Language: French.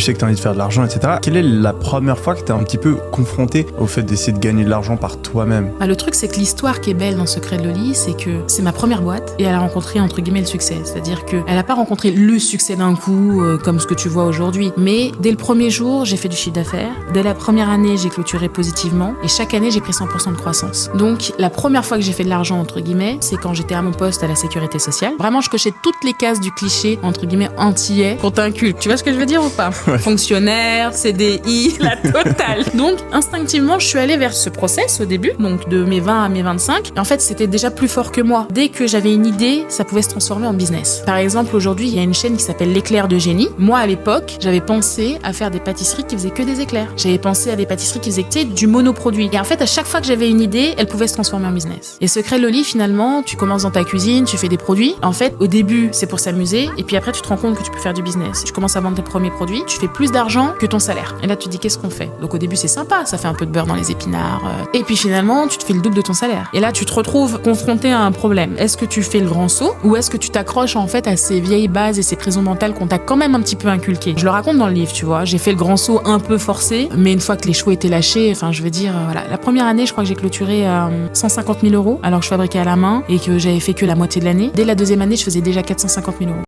sais que tu as envie de faire de l'argent, etc. Quelle est la première fois que tu es un petit peu confronté au fait d'essayer de gagner de l'argent par toi-même? Bah, le truc, c'est que l'histoire qui est belle dans Secret de Loli, c'est que c'est ma première boîte et elle a rencontré, entre guillemets, le succès. C'est-à-dire qu'elle n'a pas rencontré le succès d'un coup, comme ce que tu vois aujourd'hui. Mais dès le premier jour, j'ai fait du chiffre d'affaires. Dès la première année, j'ai clôturé positivement. Et chaque année, j'ai pris 100% de croissance. Donc, la première fois que j'ai fait de l'argent, entre guillemets, c'est quand j'étais à mon poste à la sécurité sociale. Vraiment, je cochais toutes les cases du cliché, entre guillemets, antillais qu'on t'inculque. Tu vois ce que je veux dire ou pas? Ouais. Fonctionnaire, CDI, la totale. Donc, instinctivement, je suis allée vers ce process au début, donc de mes 20 à mes 25. Et en fait, c'était déjà plus fort que moi. Dès que j'avais une idée, ça pouvait se transformer en business. Par exemple, aujourd'hui, il y a une chaîne qui s'appelle L'éclair de génie. Moi, à l'époque, j'avais pensé à faire des pâtisseries qui faisaient que des éclairs. J'avais pensé à des pâtisseries qui faisaient tu sais, du monoproduit. Et en fait, à chaque fois que j'avais une idée, elle pouvait se transformer en business. Et Secret de Loli, finalement, tu commences dans ta cuisine, tu fais des produits. En fait, au début, c'est pour s'amuser. Et puis après, tu te rends compte que tu peux faire du business. Tu commences à vendre tes premiers produits, tu fais plus d'argent que ton salaire. Et là, tu te dis, qu'est-ce qu'on fait? Donc au début, c'est sympa, ça fait un peu de beurre dans les épinards. Et puis finalement, tu te fais le double de ton salaire. Et là, tu te retrouves confronté à un problème. Est-ce que tu fais le grand saut ou est-ce que tu t'accroches en fait à ces vieilles bases et ces prisons mentales qu'on t'a quand même un petit peu inculquées? Je le raconte dans le livre, tu vois. J'ai fait le grand saut un peu forcé, mais une fois que les chevaux étaient lâchés, enfin, je veux dire, voilà. La première année, je crois que j'ai clôturé à 150 000 € alors que je fabriquais à la main et que j'avais fait que la moitié de l'année. Dès la deuxième année, je faisais déjà 450 000 €.